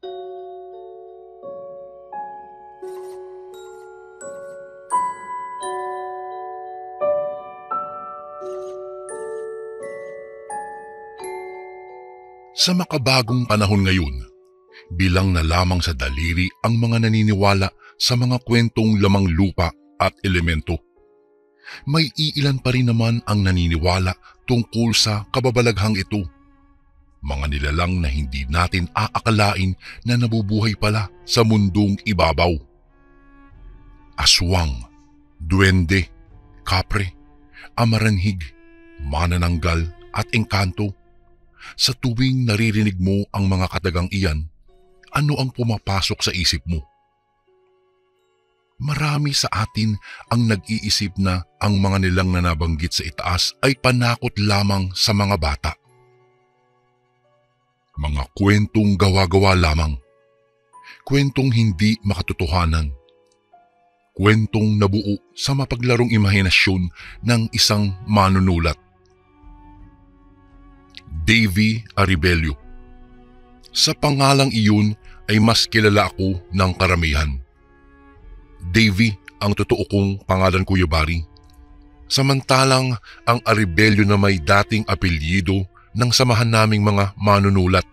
Sa makabagong panahon ngayon, bilang na lamang sa daliri ang mga naniniwala sa mga kwentong lamang lupa at elemento. May iilan pa rin naman ang naniniwala tungkol sa kababalaghang ito. Mga nilalang na hindi natin aakalain na nabubuhay pala sa mundong ibabaw. Aswang, duwende, kapre, amaranhig, manananggal at engkanto. Sa tuwing naririnig mo ang mga katagang iyan, ano ang pumapasok sa isip mo? Marami sa atin ang nag-iisip na ang mga nilang na nabanggit sa itaas ay panakot lamang sa mga bata. Mga kwentong gawa-gawa lamang. Kwentong hindi makatotohanan. Kwentong nabuo sa mapaglarong imahinasyon ng isang manunulat. Davy Aribello. Sa pangalang iyon ay mas kilala ako ng karamihan. Davy ang totoo kong pangalan, Kuya Barry. Samantalang ang Aribello na may dating apelyido ng samahan naming mga manunulat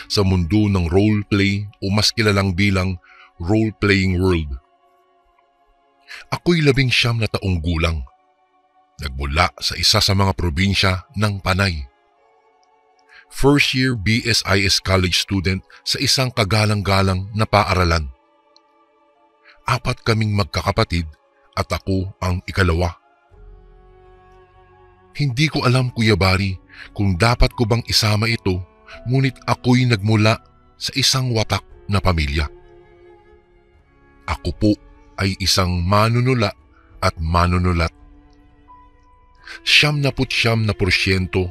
sa mundo ng roleplay o mas kilalang bilang role-playing world. Ako'y 19 na taong gulang. Nagmula sa isa sa mga probinsya ng Panay. First year BSIS college student sa isang kagalang-galang na paaralan. 4 kaming magkakapatid at ako ang ikalawa. Hindi ko alam, Kuya Barry, kung dapat ko bang isama ito, ngunit ako'y nagmula sa isang watak na pamilya. Ako po ay isang manunula at manunulat. 99%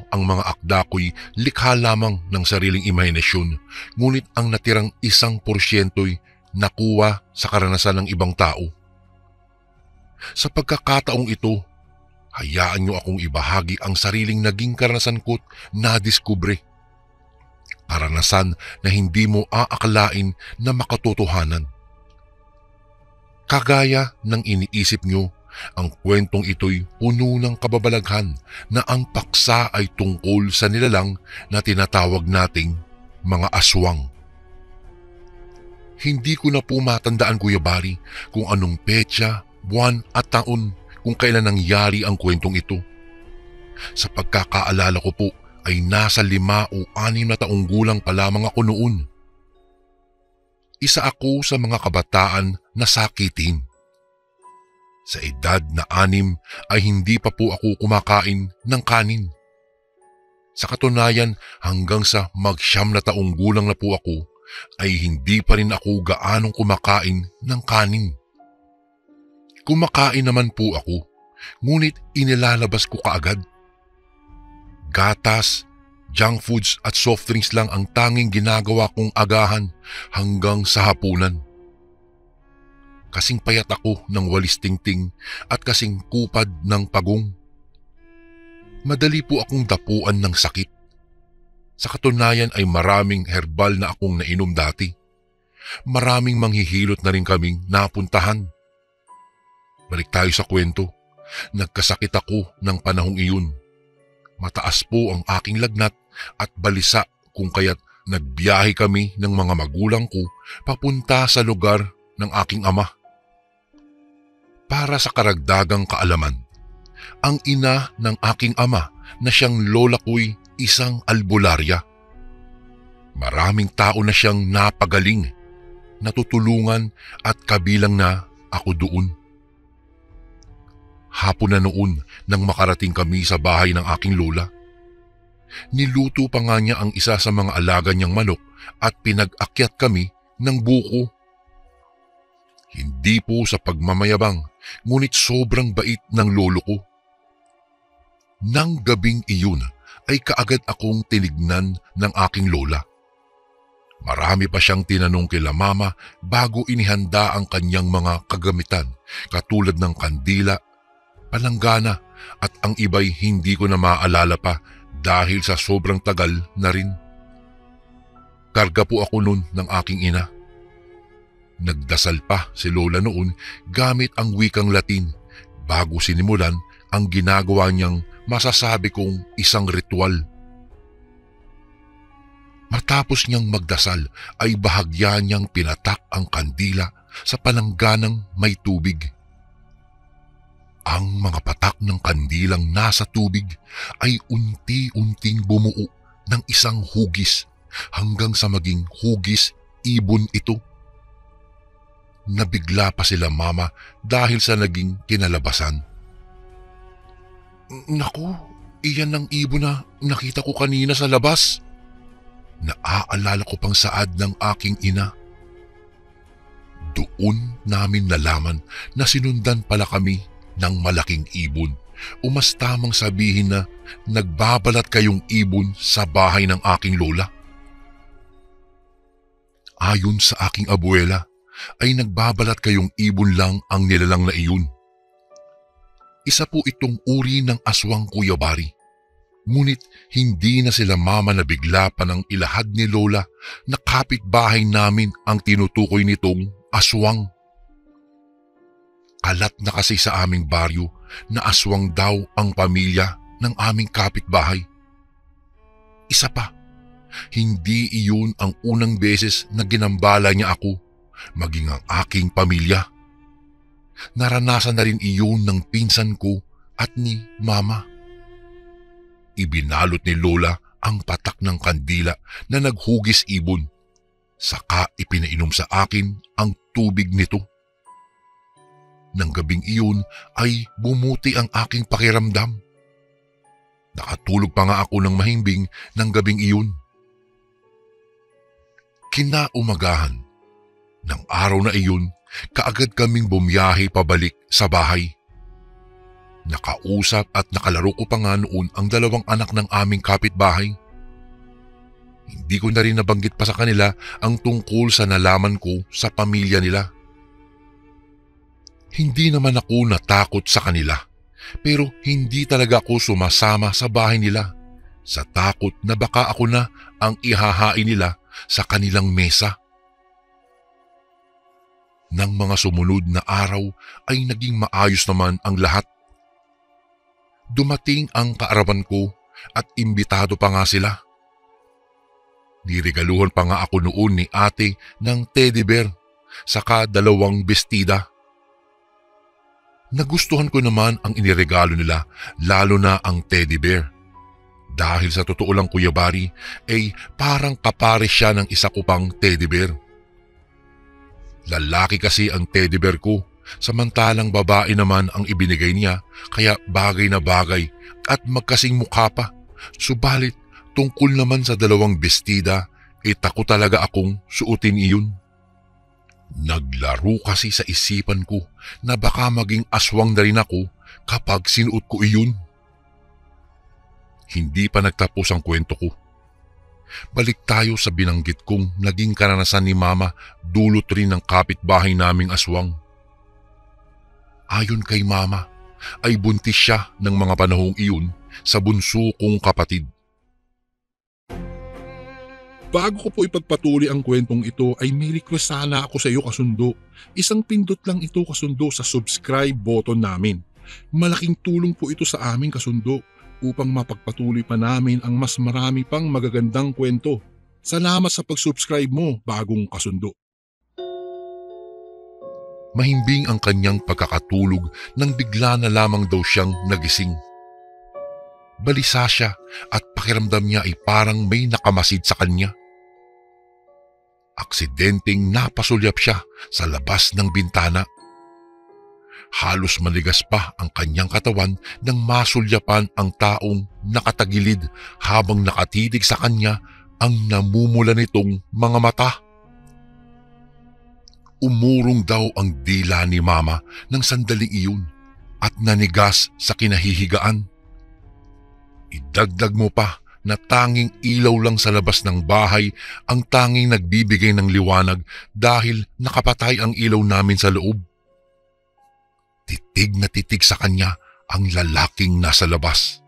ang mga akda ko'y likha lamang ng sariling imahinasyon, ngunit ang natirang 1%'y nakuha sa karanasan ng ibang tao. Sa pagkakataong ito, hayaan niyo akong ibahagi ang sariling naging karanasan ko't nadiskubre. Karanasan na hindi mo aakalain na makatotohanan. Kagaya ng iniisip niyo, ang kwentong ito'y puno ng kababalaghan na ang paksa ay tungkol sa nilalang na tinatawag nating mga aswang. Hindi ko na po matandaan, Kuya Barry, kung anong petsa, buwan at taon kung kailan nangyari ang kwentong ito. Sa pagkakaalala ko po ay nasa 5 o 6 na taong gulang pa lamang ako noon. Isa ako sa mga kabataan na sakitin. Sa edad na 6 ay hindi pa po ako kumakain ng kanin. Sa katunayan, hanggang sa 9 na taong gulang na po ako, ay hindi pa rin ako gaanong kumakain ng kanin. Kumakain naman po ako, ngunit inilalabas ko kaagad. Gatas, junk foods at soft drinks lang ang tanging ginagawa kong agahan hanggang sa hapunan. Kasing payat ako ng walis tingting at kasing kupad ng pagong. Madali po akong dapuan ng sakit. Sa katunayan ay maraming herbal na akong nainom dati. Maraming manghihilot na rin kaming napuntahan. Balik tayo sa kwento. Nagkasakit ako ng panahong iyon. Mataas po ang aking lagnat at balisa kung kaya't nagbiyahe kami ng mga magulang ko papunta sa lugar ng aking ama. Para sa karagdagang kaalaman, ang ina ng aking ama na siyang lola ko'y isang albularya. Maraming tao na siyang napagaling, natutulungan at kabilang na ako doon. Hapon na noon nang makarating kami sa bahay ng aking lola. Niluto pa nga niya ang isa sa mga alaga niyang manok at pinag-akyat kami ng buko. Hindi po sa pagmamayabang, ngunit sobrang bait ng lolo ko. Nang gabing iyon ay kaagad akong tinignan ng aking lola. Marami pa siyang tinanong kila mama bago inihanda ang kanyang mga kagamitan katulad ng kandila, palanggana at ang iba'y hindi ko na maalala pa dahil sa sobrang tagal na rin. Nagkarga po ako noon ng aking ina. Nagdasal pa si Lola noon gamit ang wikang Latin bago sinimulan ang ginagawa niyang masasabi kong isang ritual. Matapos niyang magdasal ay bahagya niyang pinatak ang kandila sa palangganang may tubig. Ang mga patak ng kandilang nasa tubig ay unti-unting bumuo ng isang hugis hanggang sa maging hugis ibon ito. Nabigla pa sila mama dahil sa naging kinalabasan. Naku, iyan ang ibon na nakita ko kanina sa labas. Naaalala ko pang saad ng aking ina. Doon namin nalaman na sinundan pala kami ng malaking ibon o mas tamang sabihin na nagbabalat kayong ibon sa bahay ng aking lola. Ayon sa aking abuela, ay nagbabalat kayong ibon lang ang nilalang na iyon. Isa po itong uri ng aswang kuyabari. Ngunit hindi na sila mama na bigla pa ng ilahad ni lola na kapitbahay namin ang tinutukoy nitong aswang. Kalat na kasi sa aming baryo na aswang daw ang pamilya ng aming kapitbahay. Isa pa, hindi iyon ang unang beses na ginambala niya ako, maging ang aking pamilya. Naranasan na rin iyon ng pinsan ko at ni mama. Ibinalot ni lola ang patak ng kandila na naghugis ibon, saka ipinainom sa akin ang tubig nito. Nang gabing iyon ay bumuti ang aking pakiramdam. Nakatulog pa nga ako ng mahimbing ng gabing iyon. Kinaumagahan ng araw na iyon, kaagad kaming bumiyahe pabalik sa bahay. Nakausap at nakalaro ko pa nga noon ang dalawang anak ng aming kapitbahay. Hindi ko na rin nabanggit pa sa kanila ang tungkol sa nalaman ko sa pamilya nila. Hindi naman ako natakot sa kanila, pero hindi talaga ako sumasama sa bahay nila sa takot na baka ako na ang ihahain nila sa kanilang mesa. Nang mga sumunod na araw ay naging maayos naman ang lahat. Dumating ang kaarawan ko at imbitado pa nga sila. Niregaluhan pa nga ako noon ni ate ng teddy bear saka 2 bestida. Nagustuhan ko naman ang iniregalo nila, lalo na ang teddy bear. Dahil sa totoo lang Kuya Bari ay parang kapares siya ng isa ko pang teddy bear. Lalaki kasi ang teddy bear ko, samantalang babae naman ang ibinigay niya, kaya bagay na bagay at magkasing mukha pa. Subalit tungkol naman sa 2 bestida, tako talaga akong suotin iyon. Naglaro kasi sa isipan ko na baka maging aswang na rin ako kapag sinuot ko iyon. Hindi pa nagtapos ang kwento ko. Balik tayo sa binanggit kong naging karanasan ni mama dulot rin ng kapitbahay naming aswang. Ayon kay mama, ay buntis siya ng mga panahong iyon sa bunso kong kapatid. Bago ko po ipagpatuloy ang kwentong ito ay may request sana ako sa iyo kasundo. Isang pindot lang ito kasundo sa subscribe button namin. Malaking tulong po ito sa aming kasundo upang mapagpatuloy pa namin ang mas marami pang magagandang kwento. Salamat sa pag-subscribe mo, bagong kasundo. Mahimbing ang kanyang pagkakatulog nang bigla na lamang daw siyang nagising. Balisa siya at pakiramdam niya ay parang may nakamasid sa kanya. Aksidenteng napasulyap siya sa labas ng bintana. Halos manigas pa ang kanyang katawan nang masulyapan ang taong nakatagilid habang nakatitig sa kanya ang namumula nitong mga mata. Umurong daw ang dila ni mama ng sandaling iyon at nanigas sa kinahihigaan. Idagdag mo pa na tanging ilaw lang sa labas ng bahay ang tanging nagbibigay ng liwanag dahil nakapatay ang ilaw namin sa loob. Titig na titig sa kanya ang lalaking nasa labas.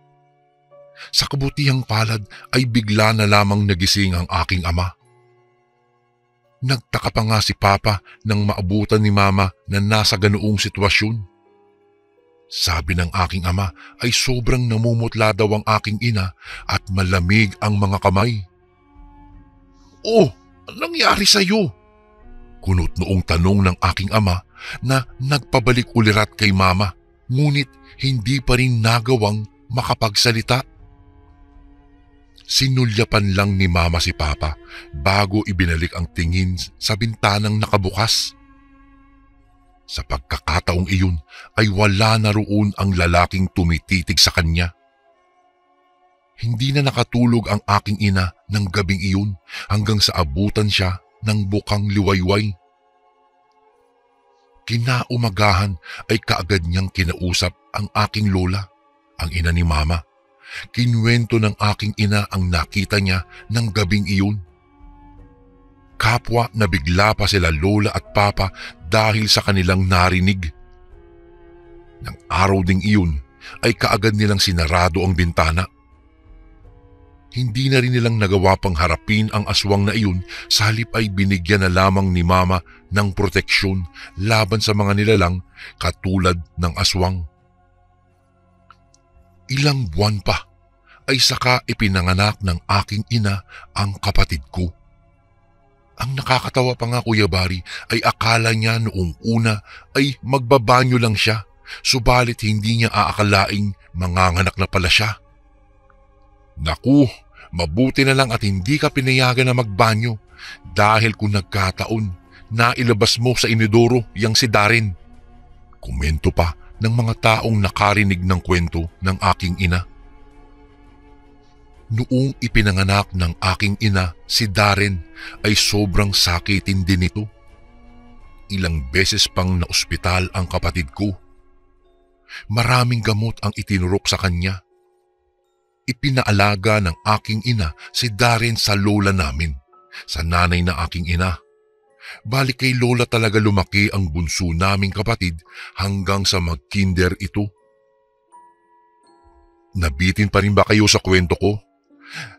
Sa kabutihang palad ay bigla na lamang nagising ang aking ama. Nagtaka pa nga si Papa nang maabutan ni Mama na nasa ganoong sitwasyon. Sabi ng aking ama ay sobrang namumutla daw ang aking ina at malamig ang mga kamay. "Oh, anong nangyari sa'yo?" Kunot noong tanong ng aking ama na nagpabalik ulirat kay Mama, ngunit hindi pa rin nagawang makapagsalita. Sinulyapan lang ni Mama si Papa bago ibinalik ang tingin sa bintanang nakabukas. Sa pagkakataong iyon ay wala na roon ang lalaking tumititig sa kanya. Hindi na nakatulog ang aking ina ng gabing iyon hanggang sa abutan siya ng bukang liwayway. Kinaumagahan ay kaagad niyang kinausap ang aking lola, ang ina ni Mama. Kinwento ng aking ina ang nakita niya ng gabing iyon. Kapwa na bigla pa sila lola at papa dahil sa kanilang narinig. Nang araw ding iyon ay kaagad nilang sinarado ang bintana. Hindi na rin nilang nagawa pang harapin ang aswang na iyon, sa halip ay binigyan na lamang ni Mama ng proteksyon laban sa mga nilalang katulad ng aswang. Ilang buwan pa ay saka ipinanganak ng aking ina ang kapatid ko. Ang nakakatawa pa nga, Kuya Bari, ay akala niya noong una ay magbabanyo lang siya, subalit hindi niya aakalaing manganganak na pala siya. "Naku, mabuti na lang at hindi ka pinayagan na magbanyo dahil kung nagkataon, nailabas mo sa inidoro yang si Darren." Komento pa ng mga taong nakarinig ng kwento ng aking ina. Noong ipinanganak ng aking ina si Darren ay sobrang sakitin din ito. Ilang beses pang naospital ang kapatid ko. Maraming gamot ang itinurok sa kanya. Ipinaalaga ng aking ina si Darren sa lola namin, sa nanay na aking ina. Balik kay lola talaga lumaki ang bunso naming kapatid hanggang sa mag-kinder ito. Nabitin pa rin ba kayo sa kwento ko?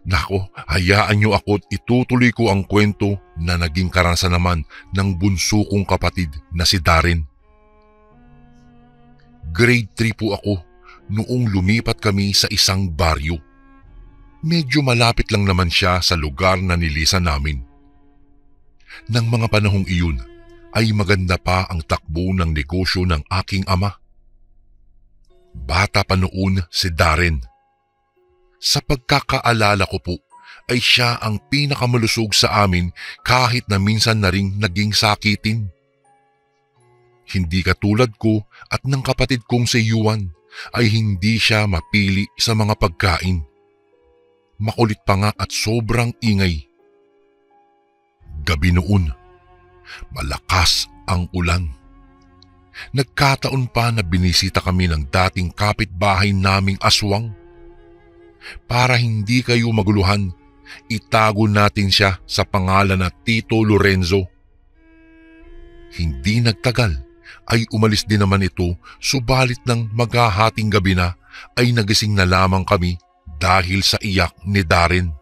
Nako, hayaan niyo ako't itutuloy ko ang kwento na naging karanasan naman ng bunso kong kapatid na si Darren. Grade 3 po ako noong lumipat kami sa isang baryo. Medyo malapit lang naman siya sa lugar na nilisan namin. Nang mga panahong iyon ay maganda pa ang takbo ng negosyo ng aking ama. Bata pa noon si Darren. Sa pagkakaalala ko po ay siya ang pinakamalusog sa amin kahit na minsan na ring naging sakitin. Hindi katulad ko at ng kapatid kong si Yuan ay hindi siya mapili sa mga pagkain. Makulit pa nga at sobrang ingay. Gabi noon, malakas ang ulan. Nagkataon pa na binisita kami ng dating kapitbahay naming aswang. Para hindi kayo maguluhan, itago natin siya sa pangalan na Tito Lorenzo. Hindi nagtagal ay umalis din naman ito, subalit ng maghahating gabi na ay nagising na lamang kami dahil sa iyak ni Darren.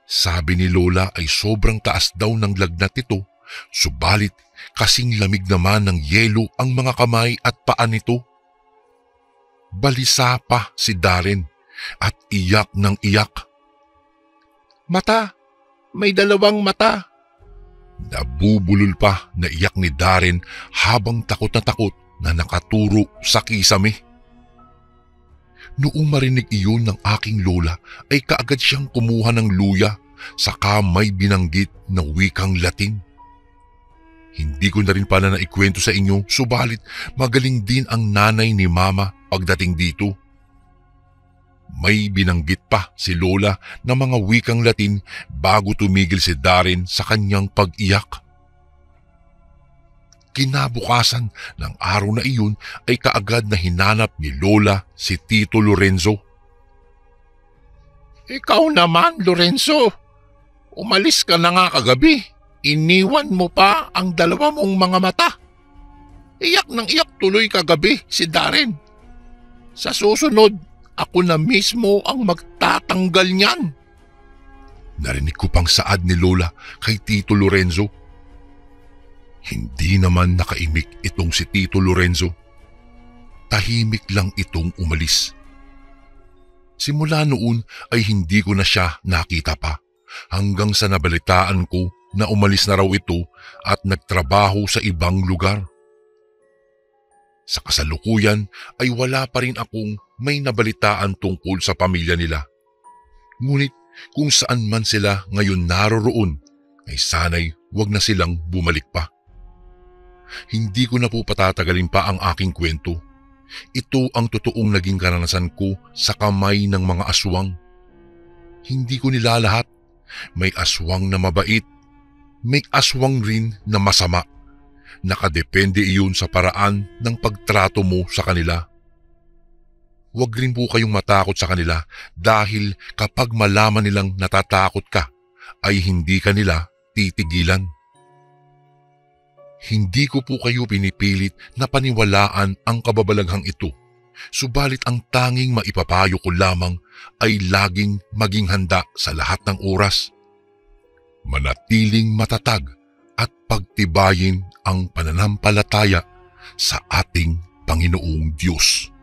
Sabi ni Lola ay sobrang taas daw ng lagnat nito, subalit kasing lamig naman ng yelo ang mga kamay at paa nito. Balisa pa si Darren at iyak ng iyak. "Mata! May dalawang mata!" Nabubulol pa na iyak ni Darren habang takot na nakaturo sa kisame. Noong marinig iyon ng aking lola ay kaagad siyang kumuha ng luya saka may binanggit na wikang Latin. Hindi ko na rin pala naikwento sa inyo, subalit magaling din ang nanay ni Mama pagdating dito. May binanggit pa si Lola na mga wikang Latin bago tumigil si Darren sa kanyang pag-iyak. Kinabukasan ng araw na iyon ay kaagad na hinanap ni Lola si Tito Lorenzo. "Ikaw naman, Lorenzo, umalis ka na nga kagabi. Iniwan mo pa ang dalawa mong mga mata. Iyak ng iyak tuloy kagabi si Darren. Sa susunod, ako na mismo ang magtatanggal niyan." Narinig ko pang saad ni Lola kay Tito Lorenzo. Hindi naman nakaimik itong si Tito Lorenzo. Tahimik lang itong umalis. Simula noon ay hindi ko na siya nakita pa hanggang sa nabalitaan ko na umalis na raw ito at nagtrabaho sa ibang lugar. Sa kasalukuyan ay wala pa rin akong may nabalitaan tungkol sa pamilya nila. Ngunit kung saan man sila ngayon naroroon ay sana'y wag na silang bumalik pa. Hindi ko na po patatagalin pa ang aking kwento. Ito ang totoong naging karanasan ko sa kamay ng mga aswang. Hindi ko nilalahat. May aswang na mabait. May aswang rin na masama. Nakadepende iyon sa paraan ng pagtrato mo sa kanila. Huwag rin po kayong matakot sa kanila dahil kapag malaman nilang natatakot ka, ay hindi ka nila titigilan. Hindi ko po kayo pinipilit na paniwalaan ang kababalaghang ito, subalit ang tanging maipapayo ko lamang ay laging maging handa sa lahat ng oras. Manatiling matatag at pagtibayin ang pananampalataya sa ating Panginoong Diyos.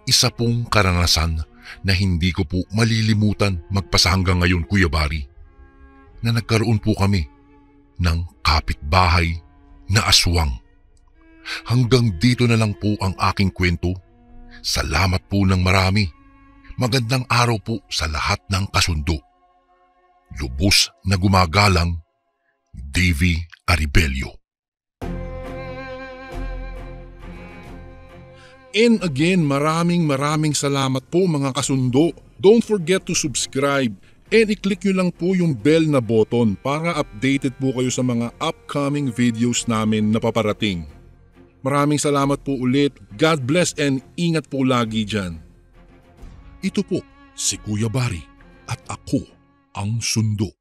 Isa pong karanasan na hindi ko po malilimutan magpasa hanggang ngayon, Kuya Bari, na nagkaroon po kami ng kapitbahay na aswang. Hanggang dito na lang po ang aking kwento. Salamat po ng marami. Magandang araw po sa lahat ng kasundo. Lubos na gumagalang, Davy Aribelio. And again, maraming salamat po mga kasundo. Don't forget to subscribe and i-click nyo lang po yung bell na button para updated po kayo sa mga upcoming videos namin na paparating. Maraming salamat po ulit. God bless and ingat po lagi dyan. Ito po si Kuya Bari at ako ang Sundo.